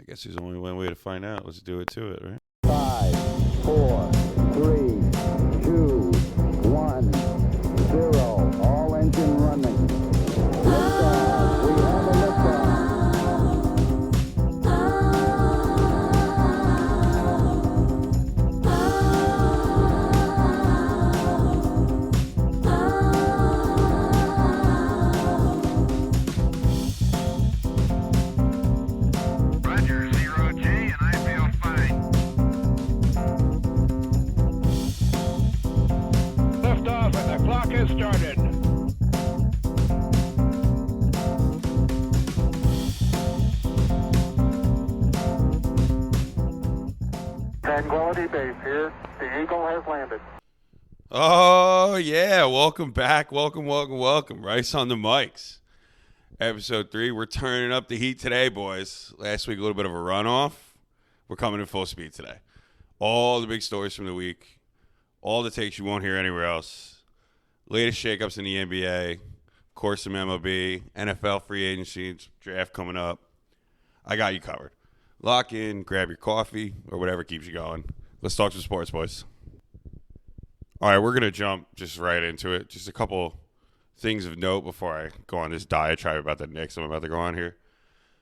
I guess there's only one way to find out. Let's do it to it, right? 5, 4, 3, 2, 1, 0. All engine running. Liftoff. We have a liftoff. Roger, 0G, and I feel fine. Liftoff, and the clock has started. Tranquility Base here. The Eagle has landed. Oh, yeah. Welcome back. Welcome. Rice on the mics. Episode 3. We're turning up the heat today, boys. Last week, a little bit of a runoff. We're coming in full speed today. All the big stories from the week. All the takes you won't hear anywhere else. Latest shakeups in the NBA. Of course, some MLB. NFL free agency. Draft coming up. I got you covered. Lock in, grab your coffee, or whatever keeps you going. Let's talk some sports, boys. All right, we're going to jump just right into it. Just a couple things of note before I go on this diatribe about the Knicks I'm about to go on here.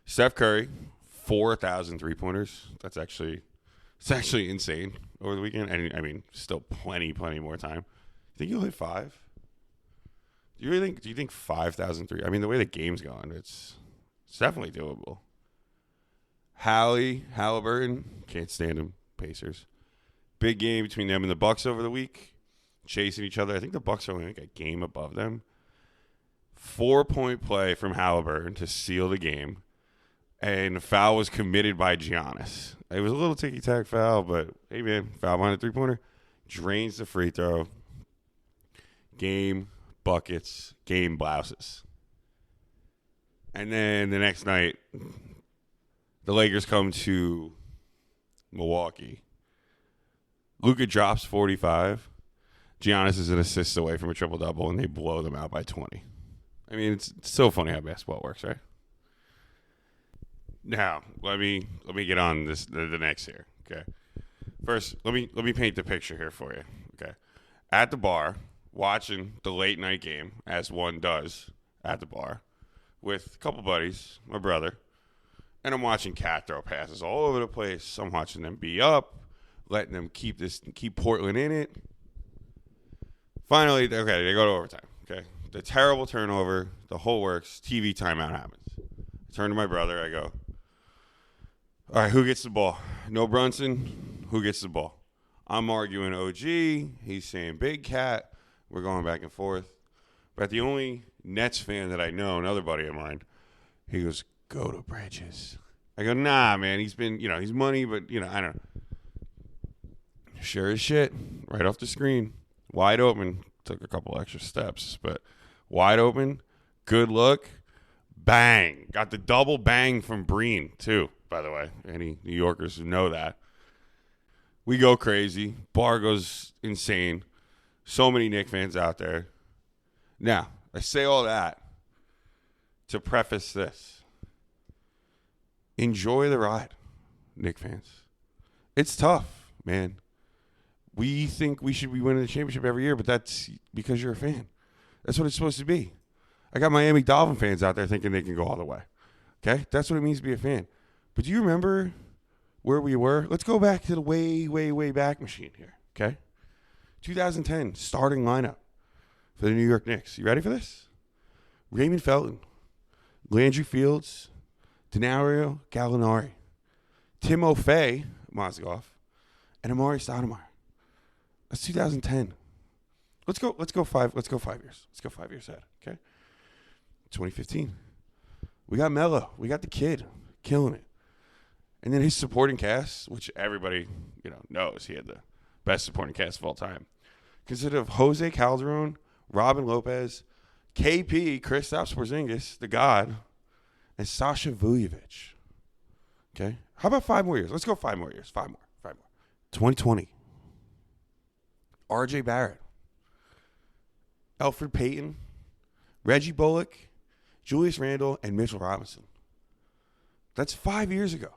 Steph Curry, 4,000 three-pointers. It's actually insane over the weekend. And I mean, still plenty more time. Think you'll hit 5? Do you think 5,000 three? I mean, the way the game's going, it's definitely doable. Halliburton, can't stand him. Pacers. Big game between them and the Bucks over the week. Chasing each other. I think the Bucks are only like a game above them. 4-point play from Halliburton to seal the game. And the foul was committed by Giannis. It was a little ticky-tack foul, but hey, man, foul behind a three-pointer. Drains the free throw. Game buckets. Game blouses. And then the next night, the Lakers come to Milwaukee. Luka drops 45. Giannis is an assist away from a triple-double, and they blow them out by 20. I mean, it's so funny how basketball works, right? Now, let me get on the next here, okay? First, let me paint the picture here for you, okay? At the bar, watching the late-night game, as one does at the bar, with a couple buddies, my brother, and I'm watching Cat throw passes all over the place. I'm watching them be up, letting them keep Portland in it. Finally, okay, they go to overtime. Okay, the terrible turnover, the whole works. TV timeout happens. I turn to my brother. I go, all right, who gets the ball? No Brunson. Who gets the ball? I'm arguing OG. He's saying Big Cat. We're going back and forth. But the only Nets fan that I know, another buddy of mine, he goes, go to Bridges. I go, nah, man. He's been, he's money, but, I don't know. Sure as shit. Right off the screen. Wide open. Took a couple extra steps, but wide open. Good look. Bang. Got the double bang from Breen, too, by the way. Any New Yorkers who know that. We go crazy. Bar goes insane. So many Knicks fans out there. Now, I say all that to preface this. Enjoy the ride, Knicks fans. It's tough, man. We think we should be winning the championship every year, but that's because you're a fan. That's what it's supposed to be. I got Miami Dolphin fans out there thinking they can go all the way. Okay? That's what it means to be a fan. But do you remember where we were? Let's go back to the way back machine here. Okay? 2010, starting lineup for the New York Knicks. You ready for this? Raymond Felton, Landry Fields, Denario Gallinari, Timofey Mozgov, and Amari Stoudemire. That's 2010. Let's go 5 years. Let's go 5 years ahead, okay? 2015. We got Melo. We got the kid killing it. And then his supporting cast, which everybody, knows he had the best supporting cast of all time, consisted of Jose Calderon, Robin Lopez, KP, Kristaps Porzingis, the God, and Sasha Vujovic. Okay? How about 5 more years? Let's go 5 more years. 5 more. 2020. RJ Barrett, Elfrid Payton, Reggie Bullock, Julius Randle, and Mitchell Robinson. That's 5 years ago.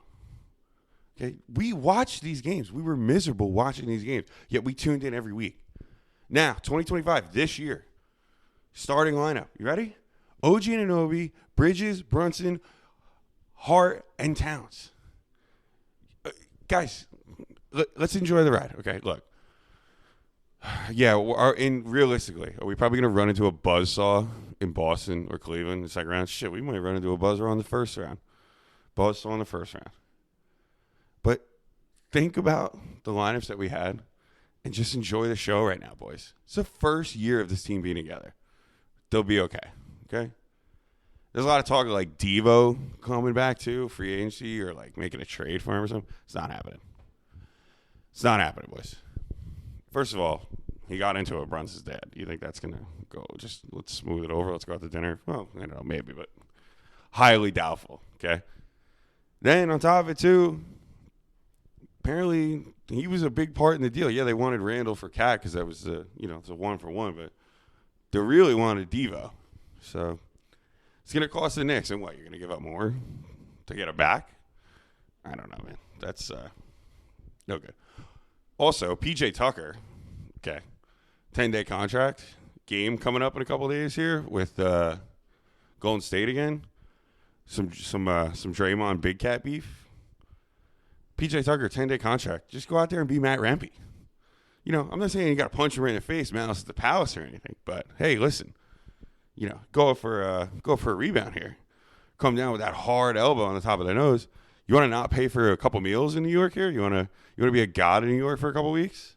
Okay, we watched these games. We were miserable watching these games, yet we tuned in every week. Now, 2025, this year, starting lineup. You ready? OG Anunoby, Bridges, Brunson, Hart, and Towns. Guys, let's enjoy the ride. Okay, look. Yeah, realistically, are we probably going to run into a buzzsaw in Boston or Cleveland in the second round? Shit, we might run into a buzzsaw in the first round. Buzzsaw in the first round. But think about the lineups that we had and just enjoy the show right now, boys. It's the first year of this team being together. They'll be okay. Okay? There's a lot of talk of like Devo coming back too, free agency, or like making a trade for him or something. It's not happening. It's not happening, boys. First of all, he got into it. Brunson's dad. You think that's gonna go? Just let's smooth it over. Let's go out to dinner. Well, I don't know, maybe, but highly doubtful. Okay. Then on top of it too, apparently he was a big part in the deal. Yeah, they wanted Randall for Cat because that was it's a 1-for-1, but they really wanted Devo. So it's gonna cost the Knicks. And what, you're gonna give up more to get it back? I don't know, man. That's no good. Also, PJ Tucker, okay, 10-day contract, game coming up in a couple of days here with Golden State again. Some Draymond Big Cat beef. PJ Tucker, 10-day contract. Just go out there and be Matt Rempe. I'm not saying you got to punch him right in the face, malice at the palace or anything, but hey, listen, go for a rebound here. Come down with that hard elbow on the top of the nose. You want to not pay for a couple meals in New York here? You want to be a god in New York for a couple weeks?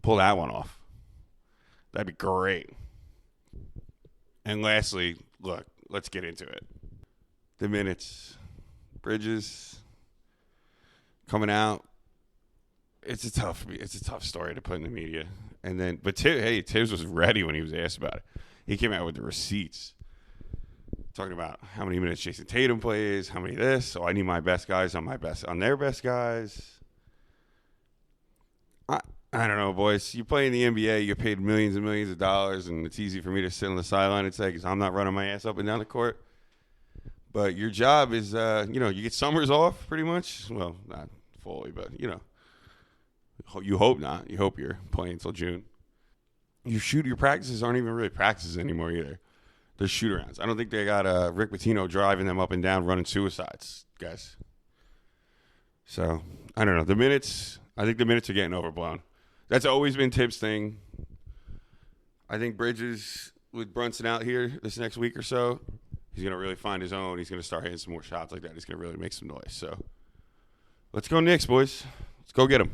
Pull that one off. That'd be great. And lastly, look, let's get into it. The minutes. Bridges coming out. It's a tough story to put in the media. And then, but Tibbs was ready when he was asked about it. He came out with the receipts. Talking about how many minutes Jason Tatum plays, how many this. So I need my best guys on their best guys. I don't know, boys. You play in the NBA, you get paid millions and millions of dollars, and it's easy for me to sit on the sideline and say, because I'm not running my ass up and down the court. But your job is, you get summers off pretty much. Well, not fully, but, you hope not. You hope you're playing until June. Your practices aren't even really practices anymore either. They're shoot-arounds. I don't think they got Rick Pitino driving them up and down running suicides, guys. So, I don't know. I think the minutes are getting overblown. That's always been Tibbs' thing. I think Bridges, with Brunson out here this next week or so, he's going to really find his own. He's going to start hitting some more shots like that. He's going to really make some noise. So, let's go Knicks, boys. Let's go get them.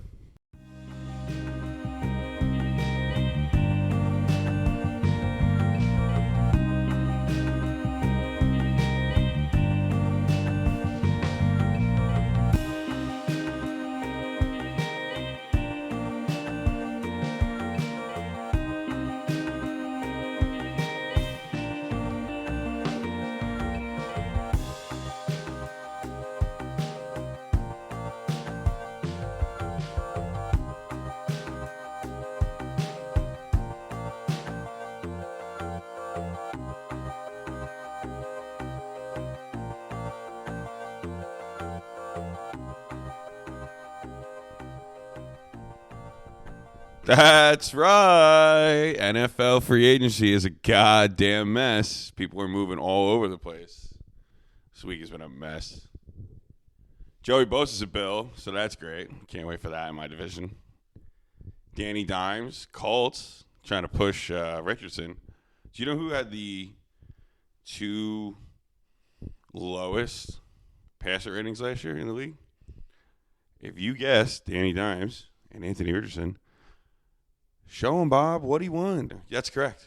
That's right. NFL free agency is a goddamn mess. People are moving all over the place. This week has been a mess. Joey Bosa's a Bill, so that's great. Can't wait for that in my division. Danny Dimes, Colts, trying to push Richardson. Do you know who had the 2 lowest passer ratings last year in the league? If you guessed Danny Dimes and Anthony Richardson, show him, Bob, what he won. That's correct.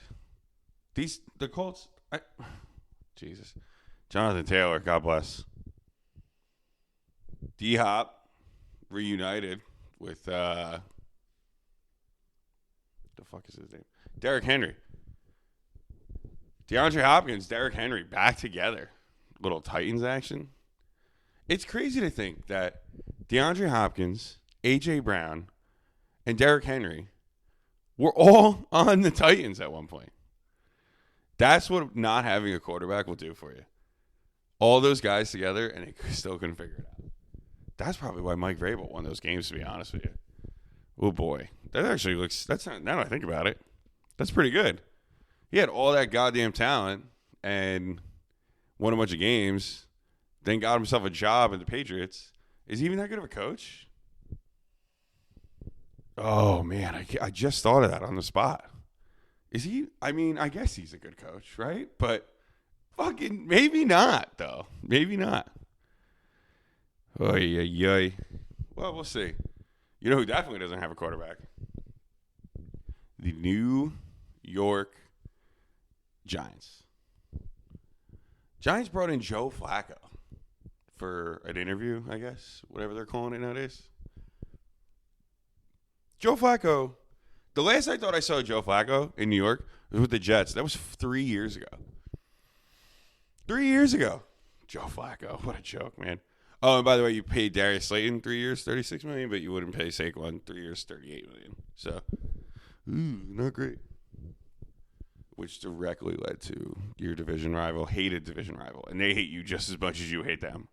The Colts, Jesus. Jonathan Taylor, God bless. D-Hop reunited with, the fuck is his name? Derrick Henry. DeAndre Hopkins, Derrick Henry, back together. Little Titans action. It's crazy to think that DeAndre Hopkins, A.J. Brown, and Derrick Henry were all on the Titans at one point. That's what not having a quarterback will do for you. All those guys together, and they still couldn't figure it out. That's probably why Mike Vrabel won those games, to be honest with you. Oh, boy. That actually looks – that's not – now that I think about it, that's pretty good. He had all that goddamn talent and won a bunch of games, then got himself a job in the Patriots. Is he even that good of a coach? Oh, man, I just thought of that on the spot. Is he? I mean, I guess he's a good coach, right? But fucking maybe not, though. Maybe not. Oy, oy, oy. Well, we'll see. You know who definitely doesn't have a quarterback? The New York Giants. Giants brought in Joe Flacco for an interview, I guess, whatever they're calling it nowadays. Joe Flacco, the last I thought I saw Joe Flacco in New York was with the Jets. That was 3 years ago. 3 years ago. Joe Flacco, what a joke, man. Oh, and by the way, you paid Darius Slayton 3 years, $36 million, but you wouldn't pay Saquon 3 years, $38 million. So, not great. Which directly led to your division rival, hated division rival, and they hate you just as much as you hate them,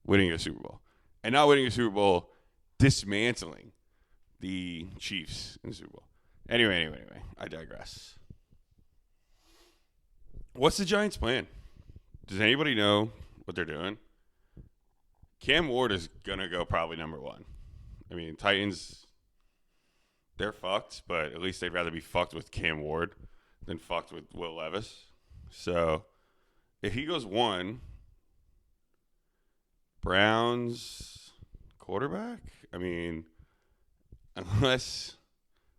winning a Super Bowl. And not winning a Super Bowl, dismantling the Chiefs in the Super Bowl. Anyway, I digress. What's the Giants' plan? Does anybody know what they're doing? Cam Ward is going to go probably number one. I mean, Titans, they're fucked, but at least they'd rather be fucked with Cam Ward than fucked with Will Levis. So, if he goes one, Browns quarterback? I mean, unless,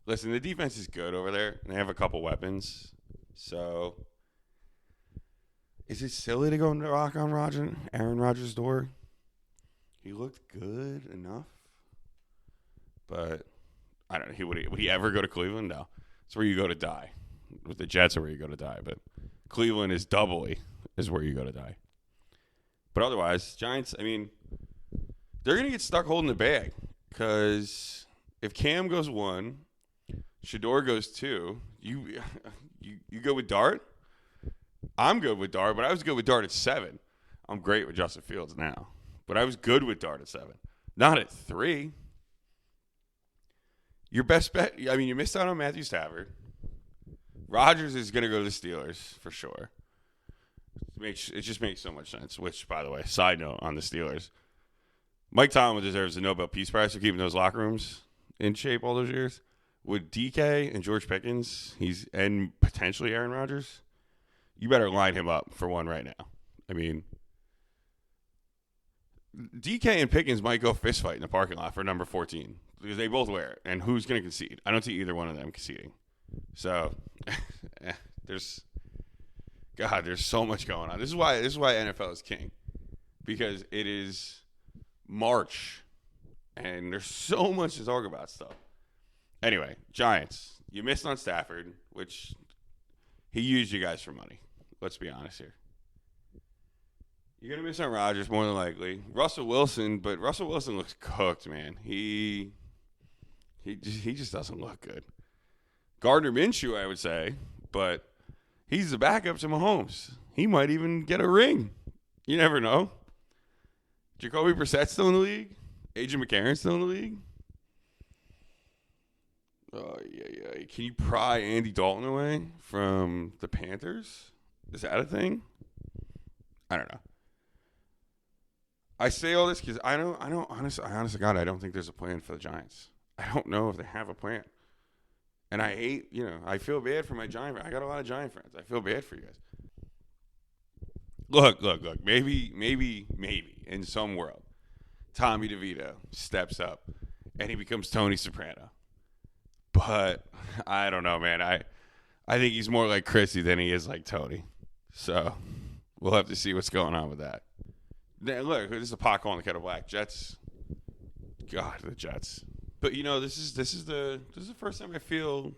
listen, the defense is good over there, and they have a couple weapons. So, is it silly to go and knock on Aaron Rodgers' door? He looked good enough, but I don't know. Would he ever go to Cleveland? No. It's where you go to die. With the Jets are where you go to die, but Cleveland is where you go to die. But otherwise, Giants, I mean, they're going to get stuck holding the bag because if Cam goes one, Shador goes two, you go with Dart? I'm good with Dart, but I was good with Dart at 7. I'm great with Justin Fields now, but I was good with Dart at 7. Not at 3. Your best bet, I mean, you missed out on Matthew Stafford. Rodgers is going to go to the Steelers for sure. It just makes so much sense, which, by the way, side note on the Steelers, Mike Tomlin deserves a Nobel Peace Prize for keeping those locker rooms in shape all those years. With DK and George Pickens, and potentially Aaron Rodgers, you better line him up for one right now. I mean, DK and Pickens might go fist fight in the parking lot for number 14 because they both wear it. And who's going to concede? I don't see either one of them conceding. So there's so much going on. This is why NFL is king, because it is March and there's so much to talk about stuff. Anyway, Giants, you missed on Stafford, which he used you guys for money. Let's be honest here. You're going to miss on Rodgers more than likely. Russell Wilson looks cooked, man. He just doesn't look good. Gardner Minshew, I would say, but he's the backup to Mahomes. He might even get a ring. You never know. Jacoby Brissett's still in the league. AJ McCarron's still in the league. Oh, yeah. Can you pry Andy Dalton away from the Panthers? Is that a thing? I don't know. I say all this because I honestly, God, I don't think there's a plan for the Giants. I don't know if they have a plan. And I hate, I feel bad for my Giant friends. I got a lot of Giant friends. I feel bad for you guys. Look. Maybe in some world, Tommy DeVito steps up and he becomes Tony Soprano. But I don't know, man. I think he's more like Chrissy than he is like Tony. So we'll have to see what's going on with that. Now, look, this is a pot calling the kettle black. Jets. God, the Jets. But this is the first time I feel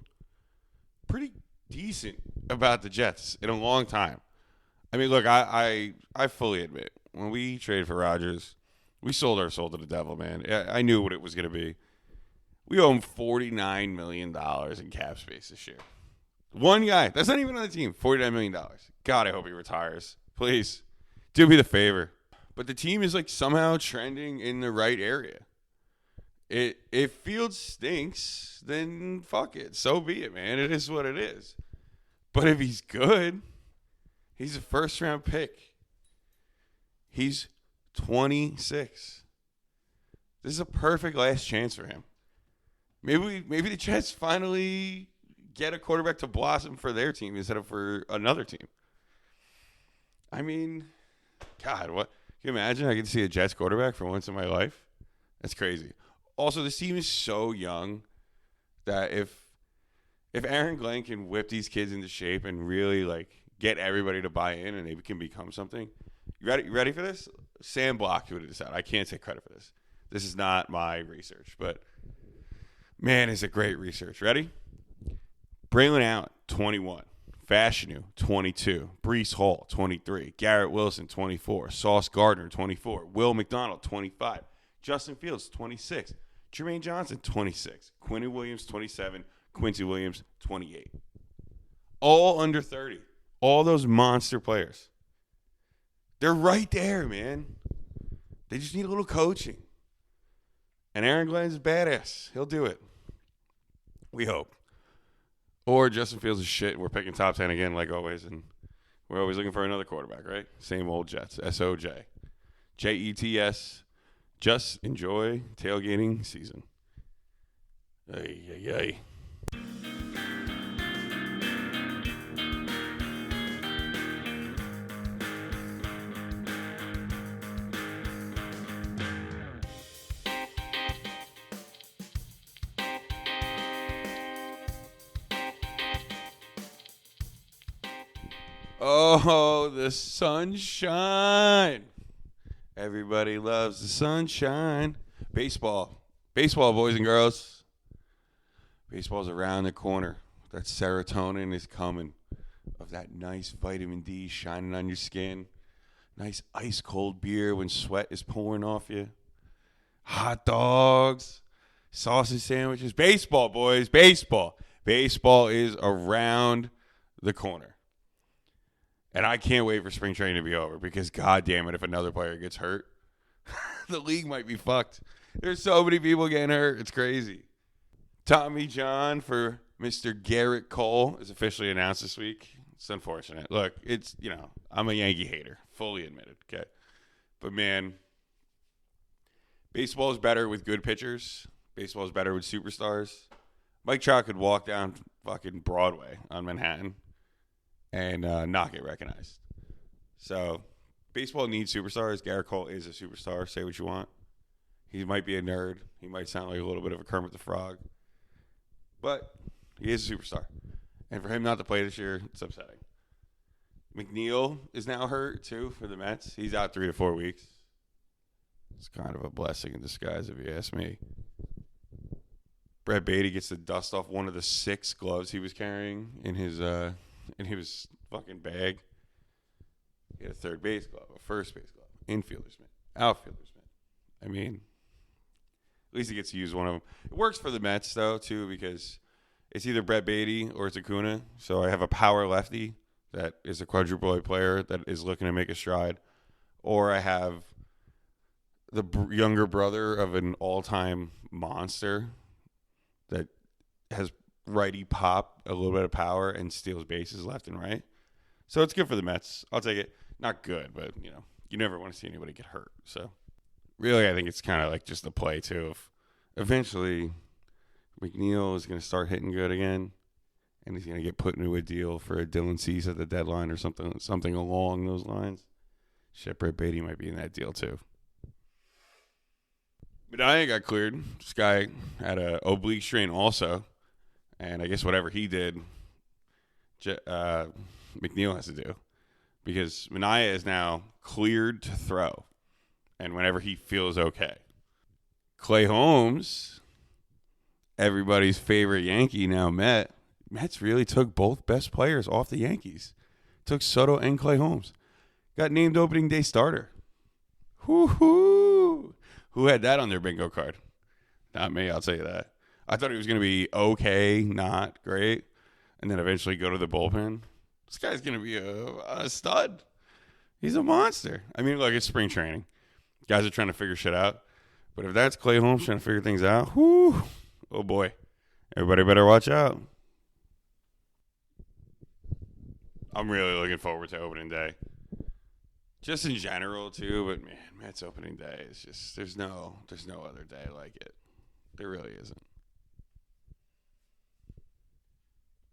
pretty decent about the Jets in a long time. I mean, look, I fully admit when we traded for Rodgers, we sold our soul to the devil, man. I knew what it was going to be. We owe him $49 million in cap space this year. One guy. That's not even on the team. $49 million. God, I hope he retires. Please, do me the favor. But the team is like somehow trending in the right area. If Fields stinks, then fuck it. So be it, man. It is what it is. But if he's good, he's a first-round pick. He's 26. This is a perfect last chance for him. Maybe the Jets finally get a quarterback to blossom for their team instead of for another team. I mean, God, what? Can you imagine I get to see a Jets quarterback for once in my life? That's crazy. Also, this team is so young that if Aaron Glenn can whip these kids into shape and really like get everybody to buy in and they can become something. You ready for this? Sam Block put this out. I can't take credit for this. This is not my research, but man, it's a great research. Ready? Braylon Allen, 21. Fashanu, 22. Breece Hall, 23. Garrett Wilson, 24. Sauce Gardner, 24. Will McDonald, 25. Justin Fields, 26. Jermaine Johnson, 26. Quincy Williams, 27. Quincy Williams, 28. All under 30. All those monster players. They're right there, man. They just need a little coaching. And Aaron Glenn's badass. He'll do it. We hope. Or Justin Fields is shit. We're picking top 10 again, like always. And we're always looking for another quarterback, right? Same old Jets. SOJ. JETS. Just enjoy tailgating season. Ay, ay, ay. Oh, the sunshine. Everybody loves the sunshine. Baseball, boys and girls. Baseball's around the corner. That serotonin is coming. Of that nice vitamin D shining on your skin. Nice ice cold beer when sweat is pouring off you. Hot dogs. Sausage sandwiches. Baseball, boys. Baseball. Baseball is around the corner. And I can't wait for spring training to be over because, God damn it, if another player gets hurt, the league might be fucked. There's so many people getting hurt. It's crazy. Tommy John for Mr. Gerrit Cole is officially announced this week. It's unfortunate. Look, it's, I'm a Yankee hater, fully admitted, okay? But, man, baseball is better with good pitchers. Baseball is better with superstars. Mike Trout could walk down fucking Broadway on Manhattan and not get recognized. So, baseball needs superstars. Gerrit Cole is a superstar. Say what you want. He might be a nerd. He might sound like a little bit of a Kermit the Frog. But he is a superstar. And for him not to play this year, it's upsetting. McNeil is now hurt, too, for the Mets. He's out 3 to 4 weeks. It's kind of a blessing in disguise, if you ask me. Brett Beatty gets the dust off one of the 6 gloves he was carrying in his fucking bag. He had a third base glove, a first base glove, infielder's mitt, outfielder's mitt. I mean, at least he gets to use one of them. It works for the Mets, though, too, because it's either Brett Beatty or it's Acuna. So I have a power lefty that is a quadruple A player that is looking to make a stride. Or I have the younger brother of an all-time monster that has righty pop, a little bit of power, and steals bases left and right. So it's good for the Mets. I'll take it. Not good, but, you never want to see anybody get hurt. So really, I think it's kind of like just the play, too, of eventually McNeil is going to start hitting good again, and he's going to get put into a deal for a Dylan Cease at the deadline or something along those lines. Shit, Brett Beatty might be in that deal, too. Medina got cleared. This guy had an oblique strain also. And I guess whatever he did, McNeil has to do. Because Minaya is now cleared to throw. And whenever he feels okay. Clay Holmes, everybody's favorite Yankee now Mets really took both best players off the Yankees. Took Soto and Clay Holmes. Got named opening day starter. Woo-hoo! Who had that on their bingo card? Not me, I'll tell you that. I thought he was going to be okay, not great, and then eventually go to the bullpen. This guy's going to be a stud. He's a monster. I mean, look, it's spring training. Guys are trying to figure shit out. But if that's Clay Holmes trying to figure things out, whoo, oh boy. Everybody better watch out. I'm really looking forward to opening day. Just in general, too. But, man, Mets opening day is just, there's no other day like it. There really isn't.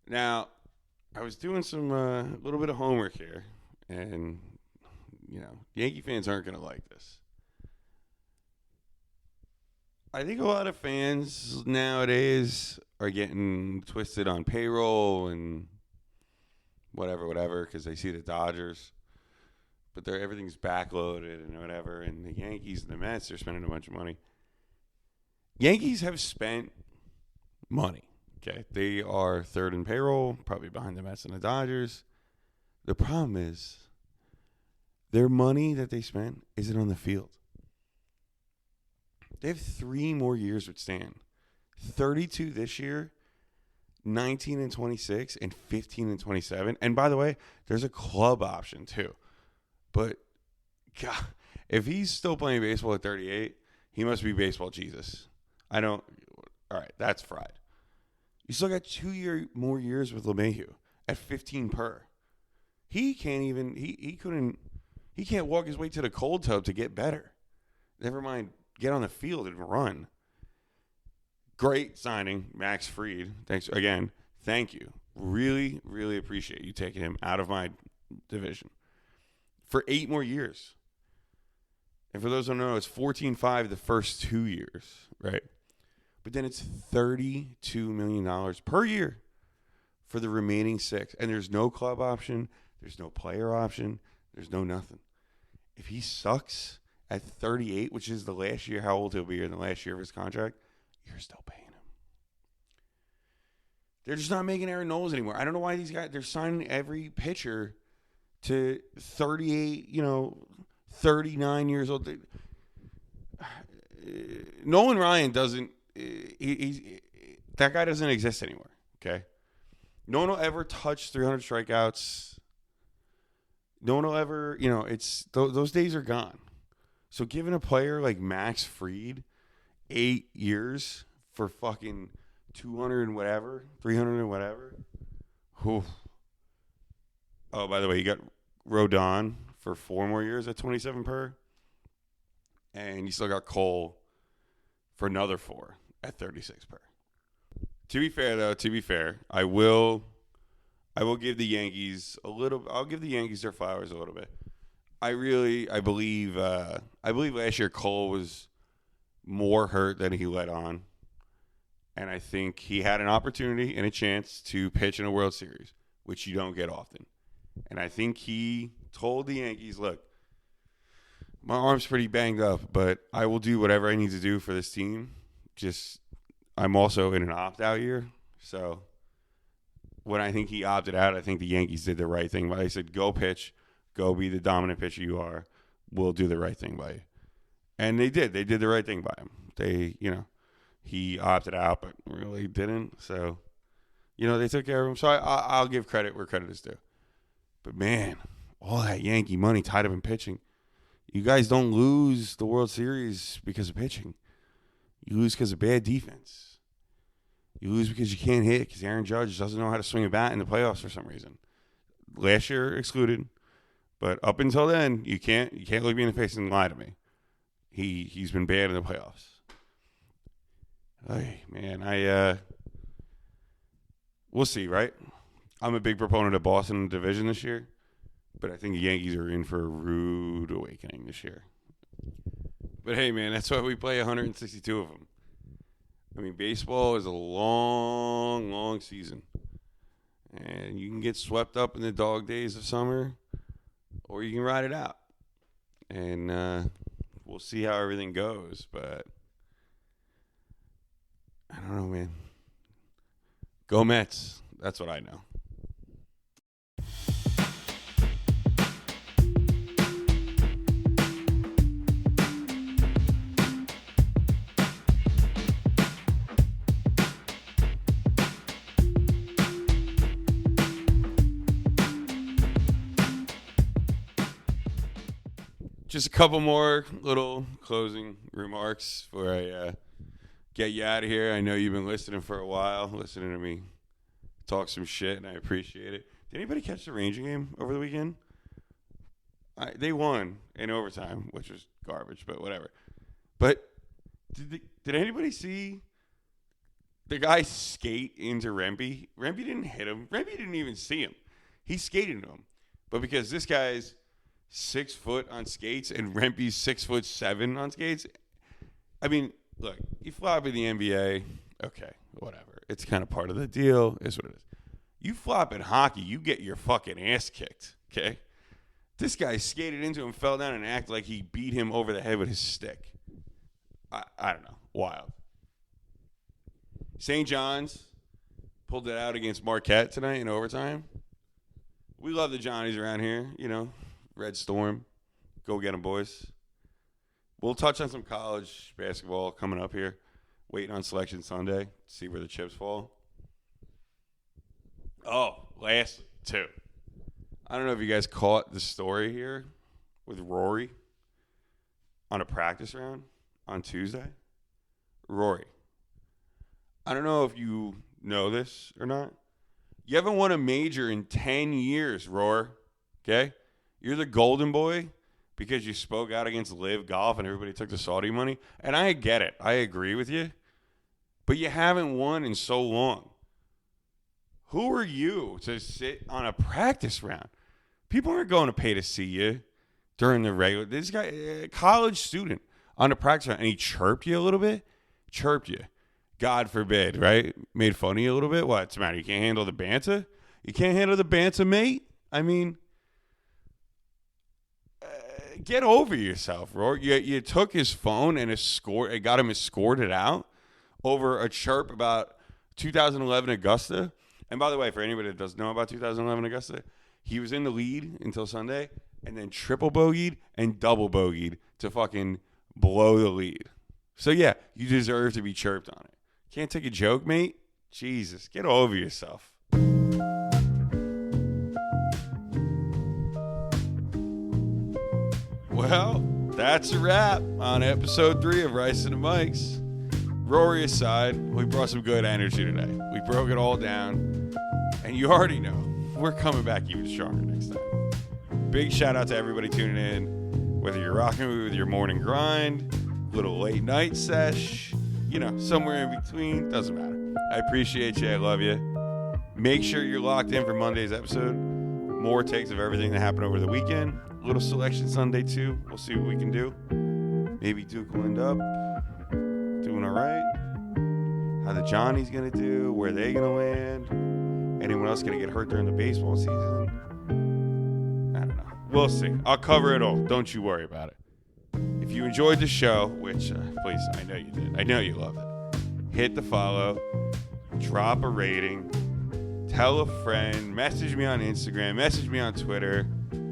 Now, I was doing some little bit of homework here. And, Yankee fans aren't going to like this. I think a lot of fans nowadays are getting twisted on payroll and whatever, because they see the Dodgers. But everything's backloaded and whatever. And the Yankees and the Mets, they're spending a bunch of money. Yankees have spent money. Okay, they are third in payroll, probably behind the Mets and the Dodgers. The problem is their money that they spent isn't on the field. They have 3 more years with Stan. 32 this year, 19 and 26, and 15 and 27. And by the way, there's a club option too. But, God, if he's still playing baseball at 38, he must be baseball Jesus. All right, that's fried. You still got 2 more years with LeMahieu at 15 per. He can't even, he can't walk his way to the cold tub to get better. Never mind, get on the field and run. Great signing, Max Fried. Thanks again. Thank you. Really, really appreciate you taking him out of my division for 8 more years. And for those who don't know, it's $14.5 the first 2 years, right? But then it's $32 million per year for the remaining 6. And there's no club option. There's no player option. There's no nothing. If he sucks at 38, which is the last year, how old he'll be in the last year of his contract, you're still paying him. They're just not making Aaron Noles anymore. I don't know why these guys, they're signing every pitcher to 38, 39 years old. Nolan Ryan doesn't, that guy doesn't exist anymore, okay? No one will ever touch 300 strikeouts. No one will ever, those days are gone. So giving a player like Max Fried 8 years for fucking 200 and whatever, 300 and whatever. Whew. Oh, by the way, you got Rodon for 4 more years at 27 per. And you still got Cole for another 4 at 36 per. To be fair, though, I will give the Yankees I'll give the Yankees their flowers a little bit. I believe last year Cole was more hurt than he let on. And I think he had an opportunity and a chance to pitch in a World Series, which you don't get often. And I think he told the Yankees, look, my arm's pretty banged up, but I will do whatever I need to do for this team. Just, I'm also in an opt-out year. So when I think he opted out, I think the Yankees did the right thing. They said, go pitch, go be the dominant pitcher you are. We'll do the right thing by you. And they did. They did the right thing by him. He opted out, but really didn't. So, they took care of him. So I'll give credit where credit is due. But, man, all that Yankee money tied up in pitching. You guys don't lose the World Series because of pitching. You lose because of bad defense. You lose because you can't hit because Aaron Judge doesn't know how to swing a bat in the playoffs for some reason. Last year excluded. But up until then, you can't look me in the face and lie to me. He's been bad in the playoffs. Hey, man, we'll see, right? I'm a big proponent of Boston in the division this year, but I think the Yankees are in for a rude awakening this year. But hey, man, that's why we play 162 of them. I mean, baseball is a long, long season, and you can get swept up in the dog days of summer, or you can ride it out. And we'll see how everything goes, but I don't know, man. Go Mets. That's what I know. just a couple more little closing remarks before I get you out of here. I know you've been listening for a while, listening to me talk some shit, and I appreciate it. Did anybody catch the Ranger game over the weekend? They won in overtime, which was garbage, but whatever. But did anybody see the guy skate into Rempe? Rempe didn't hit him. Rempe didn't even see him. He skated into him. But because this guy's 6 foot on skates and Rempe's 6'7" on skates, I mean, look, you flop in the NBA, okay, whatever. It's kind of part of the deal. It's what it is. You flop in hockey, you get your fucking ass kicked, okay? This guy skated into him, fell down, and acted like he beat him over the head with his stick. I don't know. Wild. St. John's pulled it out against Marquette tonight in overtime. We love the Johnnies around here, you know. Red Storm. Go get them, boys. We'll touch on some college basketball coming up here. Waiting on Selection Sunday. See where the chips fall. Oh, lastly, too. I don't know if you guys caught the story here with Rory on a practice round on Tuesday. Rory. I don't know if you know this or not. You haven't won a major in 10 years, Roar. Okay? You're the golden boy because you spoke out against Live Golf and everybody took the Saudi money. And I get it. I agree with you. But you haven't won in so long. Who are you to sit on a practice round? People aren't going to pay to see you during the regular. This guy, a college student on a practice round, and he chirped you a little bit? Chirped you. God forbid, right? Made fun of you a little bit? What's the matter? You can't handle the banter? You can't handle the banter, mate? I mean, get over yourself, Rory. You took his phone and got him escorted out over a chirp about 2011 Augusta. And by the way, for anybody that doesn't know about 2011 Augusta, he was in the lead until Sunday and then triple bogeyed and double bogeyed to fucking blow the lead. So, yeah, you deserve to be chirped on it. Can't take a joke, mate? Jesus, get over yourself. Well, that's a wrap on episode 3 of Rice and the Mics. Rory aside, we brought some good energy today. We broke it all down. And you already know, we're coming back even stronger next time. Big shout out to everybody tuning in. Whether you're rocking with your morning grind, little late night sesh, you know, somewhere in between, doesn't matter. I appreciate you. I love you. Make sure you're locked in for Monday's episode. More takes of everything that happened over the weekend. A little Selection Sunday, too. We'll see what we can do. Maybe Duke will end up doing all right. How the Johnny's going to do. Where they going to land. Anyone else going to get hurt during the baseball season? I don't know. We'll see. I'll cover it all. Don't you worry about it. If you enjoyed the show, which, please, I know you did. I know you love it. Hit the follow. Drop a rating. Tell a friend. Message me on Instagram. Message me on Twitter.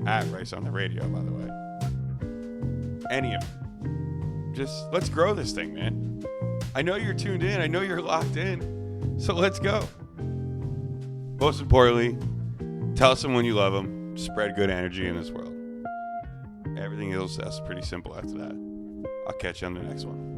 At Rice on the Radio, by the way. Any of them. Just let's grow this thing, man. I know you're tuned in. I know you're locked in. So let's go. Most importantly, tell someone you love them. Spread good energy in this world. Everything else, that's pretty simple after that. I'll catch you on the next one.